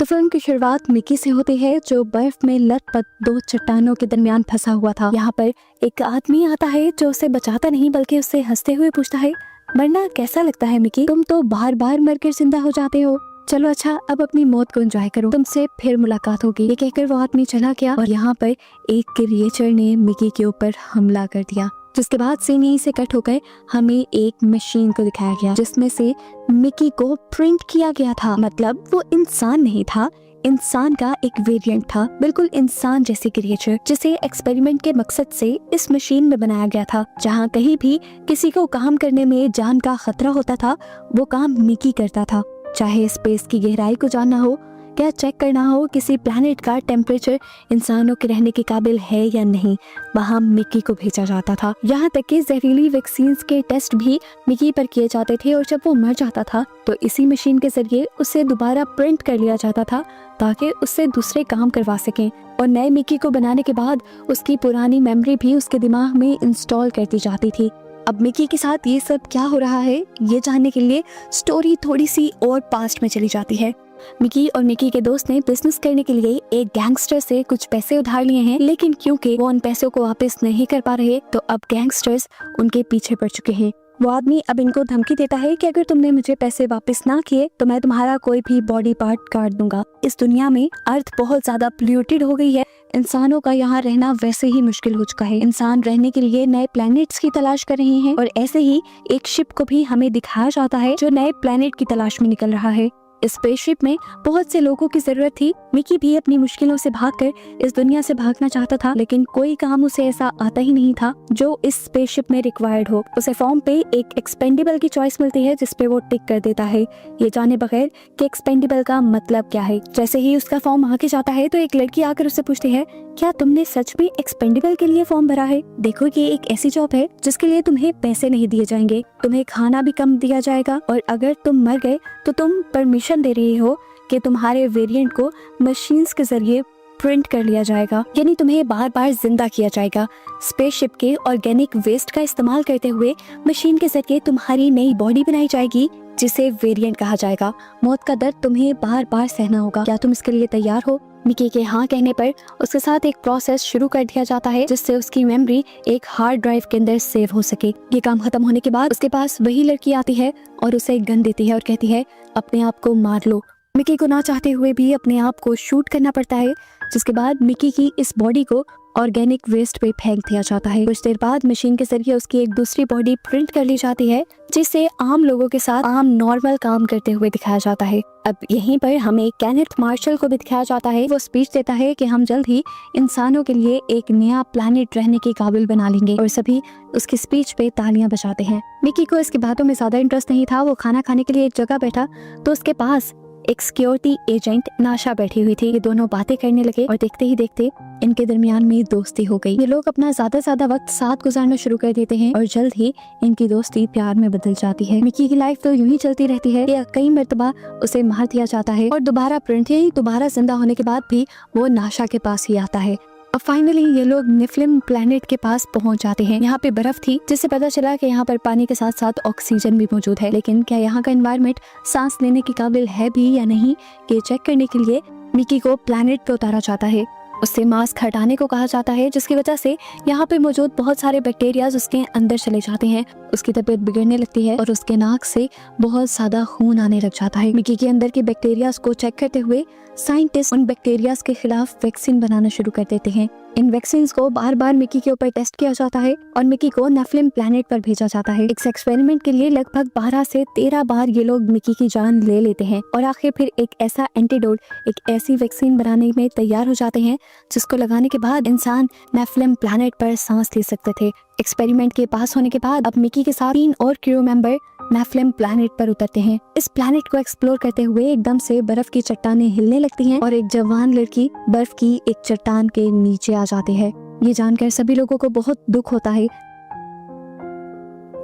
Film की शुरुआत Mickey से होती है जो बर्फ में लथपथ दो चट्टानों के दरमियान फंसा हुआ था। यहाँ पर एक आदमी आता है जो उसे बचाता नहीं बल्कि उससे हंसते हुए पूछता है, मरना कैसा लगता है मिकी? तुम तो बार बार मरकर जिंदा हो जाते हो। चलो अच्छा, अब अपनी मौत को एंजॉय करो, तुमसे फिर मुलाकात होगी। ये कहकर वो आदमी चला गया और यहाँ पर एक क्रिएचर ने मिकी के ऊपर हमला कर दिया, जिसके बाद सीन यहीं से कट होकर हमें एक मशीन को दिखाया गया जिसमें से मिकी को प्रिंट किया गया था। मतलब वो इंसान नहीं था, इंसान का एक वेरिएंट था, बिल्कुल इंसान जैसी क्रिएचर, जिसे एक्सपेरिमेंट के मकसद से इस मशीन में बनाया गया था। जहाँ कहीं भी किसी को काम करने में जान का खतरा होता था, वो काम मिकी करता था। चाहे स्पेस की गहराई को जानना हो, क्या चेक करना हो किसी प्लैनेट का टेम्परेचर इंसानों के रहने के काबिल है या नहीं, वहाँ मिकी को भेजा जाता था। यहाँ तक कि जहरीली वैक्सीन्स के टेस्ट भी मिकी पर किए जाते थे और जब वो मर जाता था तो इसी मशीन के जरिए उसे दोबारा प्रिंट कर लिया जाता था ताकि उससे दूसरे काम करवा सकें। और नए मिकी को बनाने के बाद उसकी पुरानी मेमोरी भी उसके दिमाग में इंस्टॉल कर दी जाती थी। अब मिकी के साथ ये सब क्या हो रहा है, ये जानने के लिए स्टोरी थोड़ी सी और पास्ट में चली जाती है। मिकी और मिकी के दोस्त ने बिजनेस करने के लिए एक गैंगस्टर से कुछ पैसे उधार लिए हैं, लेकिन क्योंकि वो उन पैसों को वापस नहीं कर पा रहे तो अब गैंगस्टर्स उनके पीछे पड़ चुके हैं। वो आदमी अब इनको धमकी देता है कि अगर तुमने मुझे पैसे वापस ना किए तो मैं तुम्हारा कोई भी बॉडी पार्ट काट दूंगा। इस दुनिया में अर्थ बहुत ज्यादा पोल्यूटेड हो गई है, इंसानों का यहाँ रहना वैसे ही मुश्किल हो चुका है। इंसान रहने के लिए नए प्लैनेट्स की तलाश कर रहे हैं और ऐसे ही एक शिप को भी हमें दिखाया जाता है जो नए प्लैनेट की तलाश में निकल रहा है। इस स्पेसशिप में बहुत से लोगों की जरूरत थी। मिकी भी अपनी मुश्किलों से भागकर इस दुनिया से भागना चाहता था, लेकिन कोई काम उसे ऐसा आता ही नहीं था जो इस स्पेसशिप में रिक्वायर्ड हो। उसे फॉर्म पे एक एक्सपेंडेबल की चॉइस मिलती है जिसपे वो टिक कर देता है, ये जाने बगैर कि एक्सपेंडेबल का मतलब क्या है। जैसे ही उसका फॉर्म आगे जाता है तो एक लड़की आकर उससे पूछती है, क्या तुमने सच में एक्सपेंडेबल के लिए फॉर्म भरा है? देखो ये एक ऐसी जॉब है जिसके लिए तुम्हें पैसे नहीं दिए जाएंगे, तुम्हें खाना भी कम दिया जाएगा और अगर तुम मर गए तो तुम परमिशन दे रही हो कि तुम्हारे वेरिएंट को मशीन्स के जरिए प्रिंट कर लिया जाएगा, यानी तुम्हें बार बार जिंदा किया जाएगा। स्पेसशिप के ऑर्गेनिक वेस्ट का इस्तेमाल करते हुए मशीन के जरिए तुम्हारी नई बॉडी बनाई जाएगी जिसे वेरिएंट कहा जाएगा। मौत का दर्द तुम्हें बार बार सहना होगा, क्या तुम इसके लिए तैयार हो? मिकी के हाँ कहने पर उसके साथ एक प्रोसेस शुरू कर दिया जाता है जिससे उसकी मेमोरी एक हार्ड ड्राइव के अंदर सेव हो सके। ये काम खत्म होने के बाद उसके पास वही लड़की आती है और उसे एक गन देती है और कहती है, अपने आप को मार लो। मिकी को ना चाहते हुए भी अपने आप को शूट करना पड़ता है, जिसके बाद मिकी की इस बॉडी को ऑर्गेनिक वेस्ट पे फेंक दिया जाता है। कुछ देर बाद मशीन के जरिए उसकी एक दूसरी बॉडी प्रिंट कर ली जाती है जिसे आम लोगों के साथ आम नॉर्मल काम करते हुए दिखाया जाता है। अब यहीं पर हमें केनेथ मार्शल को भी दिखाया जाता है। वो स्पीच देता है कि हम जल्द ही इंसानों के लिए एक नया प्लैनेट रहने के काबिल बना लेंगे और सभी उसकी स्पीच पे तालियां बजाते हैं। मिकी को इसकी बातों में ज्यादा इंटरेस्ट नहीं था। वो खाना खाने के लिए एक जगह बैठा तो उसके पास एक सिक्योरिटी एजेंट नाशा बैठी हुई थी। ये दोनों बातें करने लगे और देखते ही देखते इनके दरमियान में दोस्ती हो गई। ये लोग अपना ज्यादा वक्त साथ गुजारना शुरू कर देते हैं और जल्द ही इनकी दोस्ती प्यार में बदल जाती है। मिकी की लाइफ तो यूं ही चलती रहती है कि कई मर्तबा उसे मार दिया जाता है और दोबारा प्रिंट यानी दोबारा जिंदा होने के बाद भी वो नाशा के पास ही आता है। अब फाइनली ये लोग नेफिलिम प्लैनेट के पास पहुंच जाते हैं। यहाँ पे बर्फ थी जिससे पता चला कि यहाँ पर पानी के साथ साथ ऑक्सीजन भी मौजूद है, लेकिन क्या यहाँ का एनवायरनमेंट सांस लेने के काबिल है भी या नहीं, ये चेक करने के लिए मिकी को प्लैनेट पे उतारा जाता है। उससे मास्क हटाने को कहा जाता है जिसकी वजह से यहाँ पे मौजूद बहुत सारे बैक्टीरियाज उसके अंदर चले जाते हैं। उसकी तबीयत बिगड़ने लगती है और उसके नाक से बहुत ज्यादा खून आने लग जाता है। मिकी के अंदर के बैक्टीरियाज को चेक करते हुए साइंटिस्ट उन बैक्टीरियाज के खिलाफ वैक्सीन बनाना शुरू कर देते हैं। इन वैक्सीन को बार बार मिकी के ऊपर टेस्ट किया जाता है और मिकी को नेफिलिम प्लैनेट पर भेजा जाता है। इस एक्सपेरिमेंट के लिए लगभग 12 से 13 बार ये लोग मिकी की जान ले लेते हैं और आखिर फिर एक ऐसा एंटीडोट, एक ऐसी वैक्सीन बनाने में तैयार हो जाते हैं जिसको लगाने के बाद इंसान नेफिलिम प्लैनेट पर सांस ले सकते थे। एक्सपेरिमेंट के पास होने के बाद अब मिकी के साथ 3 और क्रू मेंबर नेफिलिम प्लैनेट पर उतरते हैं। इस प्लैनेट को एक्सप्लोर करते हुए एकदम से बर्फ की चट्टानें हिलने लगती हैं और एक जवान लड़की बर्फ की एक चट्टान के नीचे आ जाती है। ये जानकर सभी लोगों को बहुत दुख होता है।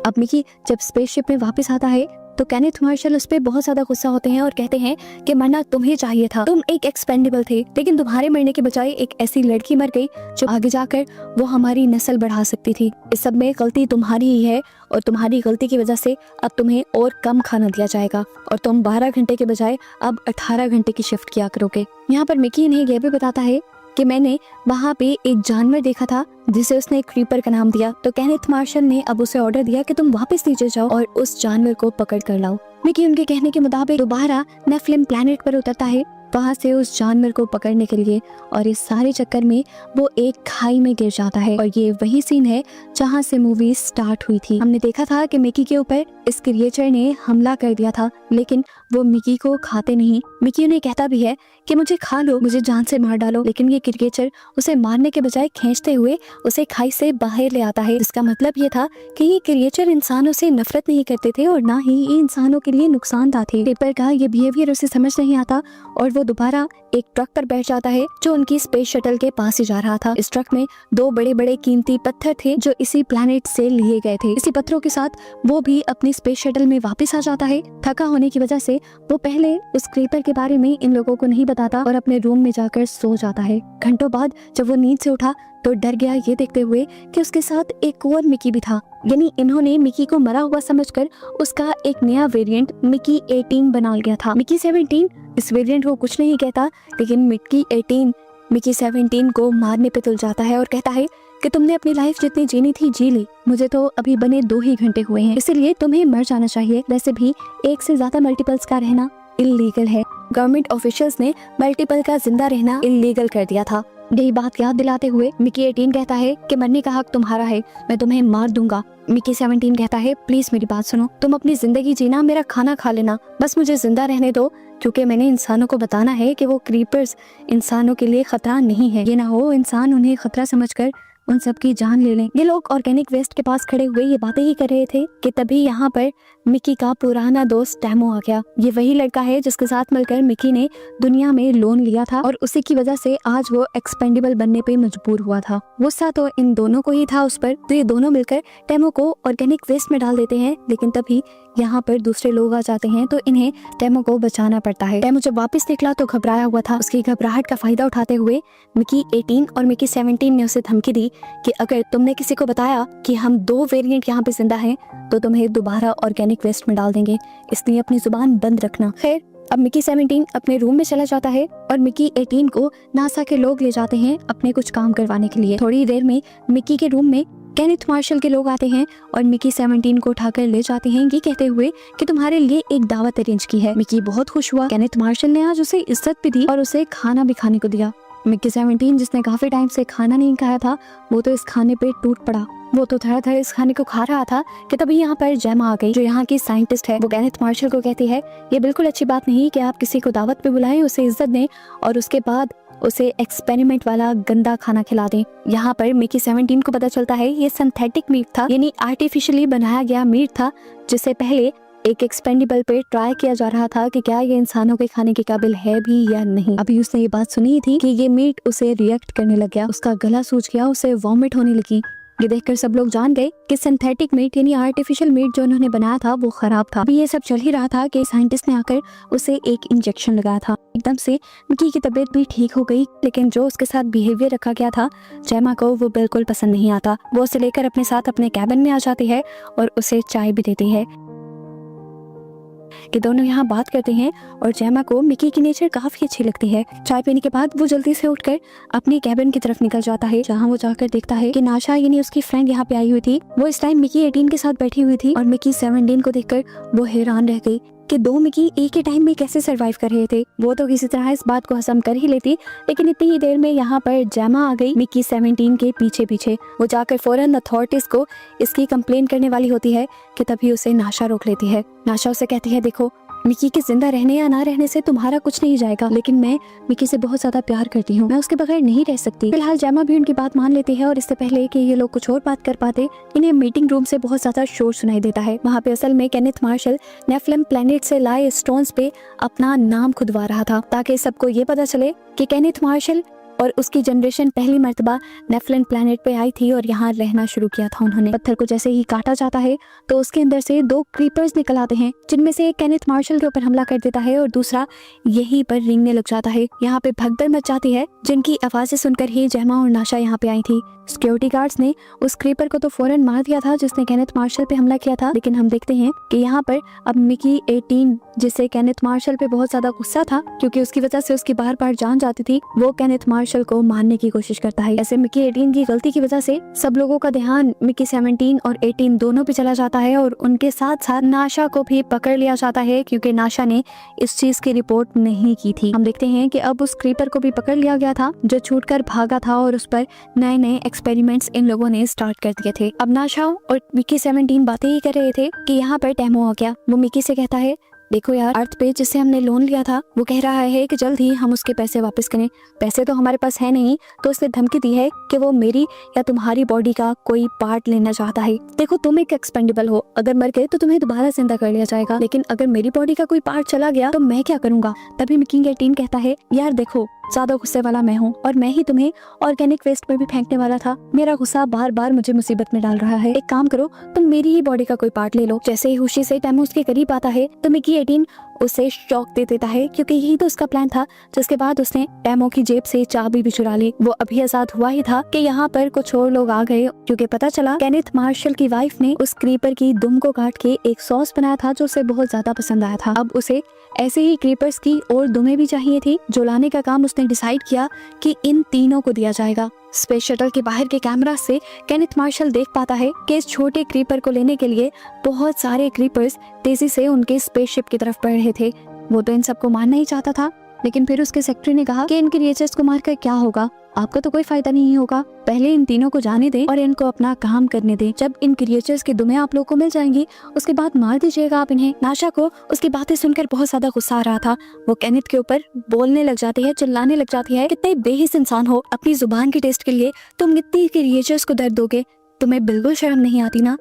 अब मिकी जब स्पेसशिप में वापस आता है तो केनेथ मार्शल उस पर बहुत ज्यादा गुस्सा होते हैं और कहते हैं कि मरना तुम्हें चाहिए था, तुम एक एक्सपेंडेबल थे, लेकिन तुम्हारे मरने के बजाय एक ऐसी लड़की मर गई जो आगे जाकर वो हमारी नस्ल बढ़ा सकती थी। इस सब में गलती तुम्हारी ही है और तुम्हारी गलती की वजह से अब तुम्हें और कम खाना दिया जाएगा और तुम 12 घंटे के बजाय अब 18 घंटे की शिफ्ट किया करोगे। यहाँ पर मिकी इन्हें यह भी बताता है कि मैंने वहाँ पे एक जानवर देखा था जिसे उसने क्रीपर का नाम दिया। तो केनेथ मार्शल ने अब उसे ऑर्डर दिया कि तुम वापस नीचे जाओ और उस जानवर को पकड़ कर लाओ। मिकी उनके कहने के मुताबिक दोबारा नेफिलिम प्लैनेट पर उतरता है वहाँ से उस जानवर को पकड़ने के लिए, और इस सारे चक्कर में वो एक खाई में गिर जाता है। और ये वही सीन है जहाँ से मूवी स्टार्ट हुई थी। हमने देखा था कि मिकी के ऊपर इस क्रिएचर ने हमला कर दिया था, लेकिन वो मिकी को खाते नहीं। मिकी उन्हें कहता भी है कि मुझे खा लो, मुझे जान से मार डालो, लेकिन ये क्रिएचर उसे मारने के बजाय खींचते हुए उसे खाई से बाहर ले आता है। इसका मतलब ये था कि ये क्रिएचर इंसानों से नफरत नहीं करते थे और ना ही ये इंसानों के लिए नुकसानदायक थे। क्रीपर का ये बिहेवियर उसे समझ नहीं आता और वो दोबारा एक ट्रक पर बैठ जाता है जो उनकी स्पेस शटल के पास ही जा रहा था। इस ट्रक में 2 बड़े बड़े कीमती पत्थर थे जो इसी प्लैनेट से लिए गए थे। इसी पत्थरों के साथ वो भी अपनी स्पेस शटल में वापस आ जाता है। थका होने की वजह से वो पहले उस क्रीपर के बारे में इन लोगों को नहीं बताता और अपने रूम में जाकर सो जाता है। घंटों बाद जब वो नींद से उठा तो डर गया ये देखते हुए कि उसके साथ एक और मिकी भी था, यानी इन्होंने मिकी को मरा हुआ समझकर उसका एक नया वेरिएंट मिकी 18 बना लिया था। मिकी 17 इस वेरिएंट को कुछ नहीं कहता, लेकिन मिकी 18 मिकी 17 को मारने पे तुल जाता है और कहता है कि तुमने अपनी लाइफ जितनी जीनी थी जी ली, मुझे तो अभी बने 2 ही घंटे हुए हैं, इसलिए तुम्हें मर जाना चाहिए। वैसे भी एक से ज्यादा मल्टीपल्स का रहना इलीगल है। गवर्नमेंट ऑफिशियल्स ने मल्टीपल का जिंदा रहना इलीगल कर दिया था। यही बात याद दिलाते हुए मिकी 18 कहता है कि मरने का हक तुम्हारा है, मैं तुम्हें मार दूंगा। मिकी 17 कहता है प्लीज मेरी बात सुनो, तुम अपनी जिंदगी जीना, मेरा खाना खा लेना, बस मुझे जिंदा रहने दो, क्योंकि मैंने इंसानों को बताना है कि वो क्रीपर्स इंसानों के लिए खतरा नहीं है। ये ना हो इंसान उन्हें खतरा समझकर उन सब की जान ले लें। ये लोग ऑर्गेनिक वेस्ट के पास खड़े हुए ये बातें ही कर रहे थे कि तभी यहाँ पर मिकी का पुराना दोस्त टैमो आ गया। ये वही लड़का है जिसके साथ मिलकर मिकी ने दुनिया में लोन लिया था और उसी की वजह से आज वो एक्सपेंडेबल बनने पे मजबूर हुआ था। गुस्सा तो इन दोनों को ही था उस पर, तो ये दोनों मिलकर टैमो को ऑर्गेनिक वेस्ट में डाल देते हैं। लेकिन तभी यहाँ पर दूसरे लोग आ जाते हैं तो इन्हें टैमो को बचाना पड़ता है। टैमो जब वापस निकला तो घबराया हुआ था। उसकी घबराहट का फायदा उठाते हुए मिकी 18 और मिकी 17 ने उसे धमकी दी कि अगर तुमने किसी को बताया कि हम 2 वेरिएंट यहाँ पे जिंदा हैं तो तुम्हें दोबारा ऑर्गेनिक वेस्ट में डाल देंगे, इसलिए अपनी जुबान बंद रखना। खैर अब मिकी 17 अपने रूम में चला जाता है और मिकी 18 को नासा के लोग ले जाते हैं अपने कुछ काम करवाने के लिए। थोड़ी देर में मिकी के रूम में केनेथ मार्शल के लोग आते हैं और मिकी 17 को उठाकर ले जाते हैं ये कहते हुए कि तुम्हारे लिए एक दावत अरेंज की है। मिकी बहुत खुश हुआ। केनेथ मार्शल ने आज उसे इज्जत भी दी और उसे खाना भी खाने को दिया। मिकी 17 जिसने काफी टाइम से खाना नहीं खाया था वो तो इस खाने पे टूट पड़ा। वो तो धड़ाधड़ इस खाने को खा रहा था कि तभी यहाँ पर जेमा आ गई जो यहाँ की साइंटिस्ट है। वो केनेथ मार्शल को कहती है ये बिल्कुल अच्छी बात नहीं कि आप किसी को दावत पे बुलाएं, उसे इज्जत दें और उसके बाद उसे एक्सपेरिमेंट वाला गंदा खाना खिला दें। यहाँ पर मिकी 17 को पता चलता है ये सिंथेटिक मीट था, यानी आर्टिफिशियली बनाया गया मीट था जिसे पहले एक एक्सपेंडेबल पे ट्राई किया जा रहा था कि क्या ये इंसानों के खाने के काबिल है भी या नहीं। अभी उसने ये बात सुनी थी कि ये मीट उसे रिएक्ट करने लग गया, उसका गला सूज गया, उसे वॉमिट होने लगी। ये देखकर सब लोग जान गए कि सिंथेटिक मीट यानी आर्टिफिशियल मीट जो उन्होंने बनाया था वो खराब था। अभी ये सब चल ही रहा था कि साइंटिस्ट ने आकर उसे एक इंजेक्शन लगाया था। एकदम से मिकी की तबीयत भी ठीक हो गई, लेकिन जो उसके साथ बिहेवियर रखा गया था जेमा को वो बिल्कुल पसंद नहीं आता। वो उसे लेकर अपने साथ अपने कैबिन में आ जाती है और उसे चाय भी देती है। कि दोनों यहाँ बात करते हैं और जेमा को मिकी की नेचर काफी अच्छी लगती है। चाय पीने के बाद वो जल्दी से उठकर अपनी कैबिन की तरफ निकल जाता है, जहाँ वो जाकर देखता है कि नाशा यानी उसकी फ्रेंड यहाँ पे आई हुई थी। वो इस टाइम मिकी 18 के साथ बैठी हुई थी और मिकी 17 को देखकर वो हैरान रह गई कि 2 मिकी एक ही टाइम में कैसे सरवाइव कर रहे थे। वो तो किसी तरह इस बात को हजम कर ही लेती, लेकिन इतनी ही देर में यहाँ पर जेमा आ गई मिकी 17 के पीछे पीछे। वो जाकर फौरन अथॉरिटीज को इसकी कंप्लेन करने वाली होती है कि तभी उसे नाशा रोक लेती है। नाशा उसे कहती है देखो मिकी के जिंदा रहने या ना रहने से तुम्हारा कुछ नहीं जाएगा, लेकिन मैं मिकी से बहुत ज्यादा प्यार करती हूँ, मैं उसके बगैर नहीं रह सकती। फिलहाल जेमा भी उनकी बात मान लेती है और इससे पहले कि ये लोग कुछ और बात कर पाते इन्हें मीटिंग रूम से बहुत ज्यादा शोर सुनाई देता है। वहाँ पे असल में केनेथ मार्शल नेफिलिम प्लैनेट से लाए स्टोन्स पे अपना नाम खुदवा रहा था ताकि सबको ये पता चले कि केनेथ मार्शल और उसकी जनरेशन पहली मर्तबा नेफलिन प्लैनेट पे आई थी और यहाँ रहना शुरू किया था उन्होंने। पत्थर को जैसे ही काटा जाता है तो उसके अंदर से 2 क्रीपर्स निकल आते हैं, जिनमें से एक केनेथ मार्शल के ऊपर हमला कर देता है और दूसरा यहीं पर रेंगने लग जाता है। यहाँ पे भगदड़ मच जाती है, जिनकी आवाजें सुनकर ही जेमा और नाशा यहाँ पे आई थी। सिक्योरिटी गार्ड्स ने उस क्रीपर को तो फौरन मार दिया था जिसने केनेथ मार्शल पे हमला किया था, लेकिन हम देखते हैं कि यहाँ पर अब मिकी 18, जिसे केनेथ मार्शल पे बहुत ज्यादा गुस्सा था क्योंकि उसकी वजह से उसकी बार बार जान जाती थी, वो केनेथ मार्शल को मारने की कोशिश करता है। ऐसे मिकी 18 की गलती की वजह से सब लोगों का ध्यान मिकी 17 और 18 दोनों पे चला जाता है और उनके साथ साथ नाशा को भी पकड़ लिया जाता है क्योंकि नाशा ने इस चीज की रिपोर्ट नहीं की थी। हम देखते हैं कि अब उस क्रीपर को भी पकड़ लिया गया था जो छूटकर भागा था और उस पर नए नए एक्सपेरिमेंट्स इन लोगों ने स्टार्ट कर दिए थे। अब नाशा और मिकी 17 बातें ही कर रहे थे कि यहाँ पर टेमो आ गया। वो मिकी से कहता है, देखो यार, अर्थ पे जिससे हमने लोन लिया था वो कह रहा है कि जल्द ही हम उसके पैसे वापस करें। पैसे तो हमारे पास है नहीं, तो उसने धमकी दी है कि वो मेरी या तुम्हारी बॉडी का कोई पार्ट लेना चाहता है। देखो, तुम एक एक्सपेंडेबल हो, अगर मर गए तो तुम्हें दोबारा जिंदा कर लिया जाएगा, लेकिन अगर मेरी बॉडी का कोई पार्ट चला गया तो मैं क्या करूंगा। तभी मिकी 18 कहता है, यार देखो, ज्यादा गुस्से वाला मैं हूँ और मैं ही तुम्हें ऑर्गेनिक वेस्ट में भी फेंकने वाला था। मेरा गुस्सा बार बार मुझे मुसीबत में डाल रहा है। एक काम करो, तुम मेरी ही बॉडी का कोई पार्ट ले लो। जैसे ही खुशी से टेमो उसके करीब आता है तो मिकी 18 उसे शॉक दे देता है क्योंकि यही तो उसका प्लान था। जिसके बाद उसने टेमो की जेब से चाबी भी चुरा ली। वो अभी आजाद हुआ ही था कि यहाँ पर कुछ और लोग आ गए क्योंकि पता चला केनेथ मार्शल की वाइफ ने उस क्रीपर की दुम को काट के एक सॉस बनाया था जो उसे बहुत ज्यादा पसंद आया था। अब उसे ऐसे ही क्रीपर्स की और दुमें भी चाहिए थी, जो लाने का काम उसने डिसाइड किया कि इन तीनों को दिया जाएगा। स्पेस शटल के बाहर के कैमरा से केनेथ मार्शल देख पाता है कि इस छोटे क्रीपर को लेने के लिए बहुत सारे क्रीपर्स तेजी से उनके स्पेसशिप की तरफ बढ़ रहे थे। वो तो इन सबको मारना ही चाहता था, लेकिन फिर उसके सेक्रेटरी ने कहा कि इन क्रिएचर्स को मारकर क्या होगा, आपका तो कोई फायदा नहीं होगा। पहले इन तीनों को जाने दें और इनको अपना काम करने दें। जब इन क्रिएचर्स की दुमें आप लोगों को मिल जाएंगी उसके बाद मार दीजिएगा आप इन्हें। नाशा को उसकी बातें सुनकर बहुत ज्यादा गुस्सा आ रहा था। वो केनेथ के ऊपर बोलने लग जाती है, चिल्लाने लग जाती है, कितने बेहिस इंसान हो, अपनी जुबान के टेस्ट के लिए तुम इतनी क्रिएचर्स को दर्द दोगे, तुम्हें बिल्कुल शर्म नहीं आती ना।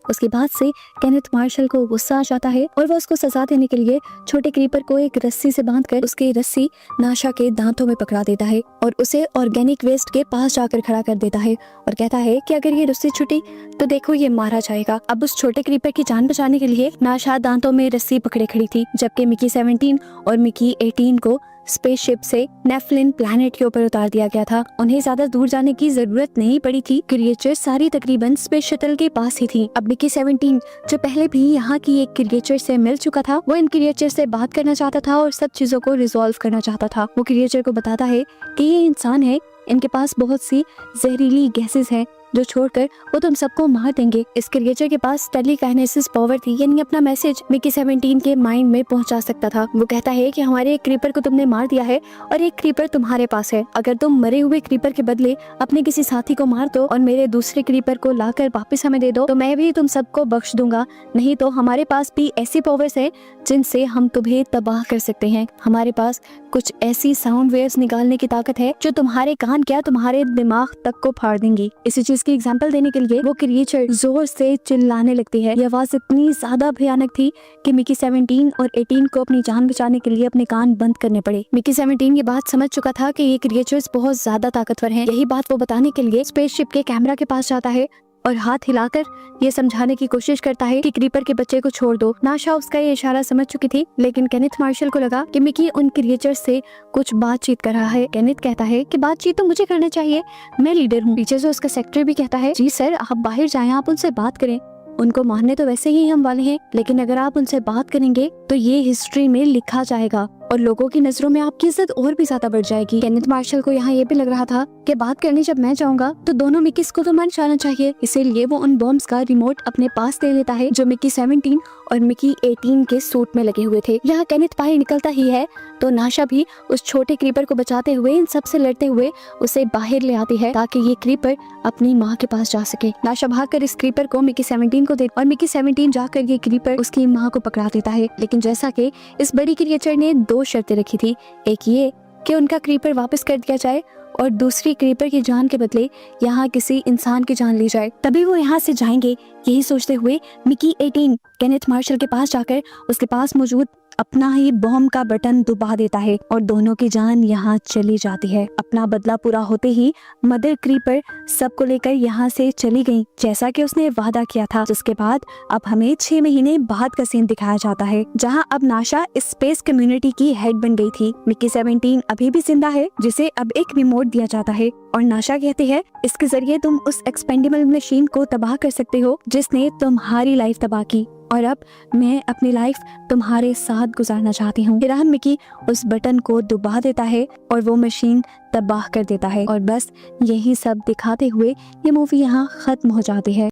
उसके बाद से केनेथ मार्शल को गुस्सा आ जाता है और वो उसको सजा देने के लिए छोटे क्रीपर को एक रस्सी से बांधकर उसकी रस्सी नाशा के दांतों में पकड़ा देता है और उसे ऑर्गेनिक वेस्ट के पास जाकर खड़ा कर देता है और कहता है कि अगर ये रस्सी छूटी तो देखो ये मारा जाएगा। अब उस छोटे क्रीपर की जान बचाने के लिए नाशा दांतों में रस्सी पकड़े खड़ी थी, जबकि मिकी 17 और मिकी 18 को स्पेसशिप से नेफलिन प्लैनेट के ऊपर उतार दिया गया था। उन्हें ज्यादा दूर जाने की जरूरत नहीं पड़ी थी। क्रिएचर सारी तकरीबन स्पेस शटल के पास ही थी। अब मिकी 17 जो पहले भी यहाँ की एक क्रिएचर से मिल चुका था, वो इन क्रिएचर से बात करना चाहता था और सब चीजों को रिजॉल्व करना चाहता था। वो क्रिएचर को बताता है कि ये इंसान है, इनके पास बहुत सी जहरीली गैसेस हैं जो छोड़कर वो तुम सबको मार देंगे। इस क्रिएचर के पास टेलीकाइनेसिस पावर थी, यानी अपना मैसेज मिकी 17 के माइंड में पहुंचा सकता था। वो कहता है कि हमारे एक क्रीपर को तुमने मार दिया है और एक क्रीपर तुम्हारे पास है। अगर तुम मरे हुए क्रीपर के बदले अपने किसी साथी को मार दो और मेरे दूसरे क्रीपर को लाकर वापस हमें दे दो तो मैं भी तुम सबको बख्श दूंगा। नहीं तो हमारे पास भी ऐसी पावर्स है जिनसे हम तुम्हें तबाह कर सकते हैं। हमारे पास कुछ ऐसी साउंड वेव्स निकालने की ताकत है जो तुम्हारे कान क्या तुम्हारे दिमाग तक को फाड़ देंगी। इसी चीज की एग्जांपल देने के लिए वो क्रिएचर जोर से चिल्लाने लगती है। ये आवाज इतनी ज्यादा भयानक थी कि मिकी 17 और 18 को अपनी जान बचाने के लिए अपने कान बंद करने पड़े। मिकी 17 ये बात समझ चुका था कि ये क्रिएचर्स बहुत ज्यादा ताकतवर हैं। यही बात वो बताने के लिए स्पेसशिप के कैमरा के पास जाता है और हाथ हिलाकर ये समझाने की कोशिश करता है कि क्रीपर के बच्चे को छोड़ दो। नाशा उसका ये इशारा समझ चुकी थी, लेकिन केनेथ मार्शल को लगा कि मिकी उन क्रिएचर से कुछ बातचीत कर रहा है। केनेथ कहता है कि बातचीत तो मुझे करना चाहिए, मैं लीडर हूँ। पीछे से उसका सेक्रेटरी भी कहता है, जी सर, आप बाहर जाएं, आप उनसे बात करें। उनको मारने तो वैसे ही हम वाले हैं, लेकिन अगर आप उनसे बात करेंगे तो ये हिस्ट्री में लिखा जाएगा और लोगों की नजरों में आपकी इज्जत और भी ज्यादा बढ़ जाएगी। केनेथ मार्शल को यहाँ ये भी लग रहा था कि बात करने जब मैं जाऊंगा तो दोनों मिकीस को तो मर जाना चाहिए, इसीलिए वो उन बॉम्ब्स का रिमोट अपने पास ले लेता है जो मिकी 17 और मिकी 18 के सूट में लगे हुए थे। यहाँ केनेथ बाहर निकलता ही है तो नाशा भी उस छोटे क्रीपर को बचाते हुए इन सबसे लड़ते हुए उसे बाहर ले आती है ताकि ये क्रीपर अपनी माँ के पास जा सके। नाशा भागकर इस क्रीपर को मिकी 17 को दे और मिकी 17 जाकर ये क्रीपर उसकी माँ को पकड़ा देता है। लेकिन जैसा कि इस बड़ी क्रिएचर ने 2 शर्तें रखी थी, एक ये कि उनका क्रीपर वापस कर दिया जाए और दूसरी क्रीपर की जान के बदले यहाँ किसी इंसान की जान ली जाए, तभी वो यहाँ से जाएंगे। यही सोचते हुए मिकी 18 केनेथ मार्शल के पास जाकर उसके पास मौजूद अपना ही बॉम्ब का बटन दबा देता है और दोनों की जान यहाँ चली जाती है। अपना बदला पूरा होते ही मदर क्रीपर सबको लेकर यहाँ से चली गई, जैसा कि उसने वादा किया था। जिसके बाद अब हमें 6 महीने बाद का सीन दिखाया जाता है, जहाँ अब नाशा स्पेस कम्युनिटी की हेड बन गई थी। मिकी 17 अभी भी जिंदा है, जिसे अब एक रिमोट दिया जाता है और नाशा कहती है इसके जरिए तुम उस एक्सपेंडेबल मशीन को तबाह कर सकते हो जिसने तुम्हारी लाइफ तबाह की, और अब मैं अपनी लाइफ तुम्हारे साथ गुजारना चाहती हूँ। फिर मिकी उस बटन को दबा देता है और वो मशीन तबाह कर देता है। और बस यही सब दिखाते हुए ये मूवी यहाँ खत्म हो जाती है।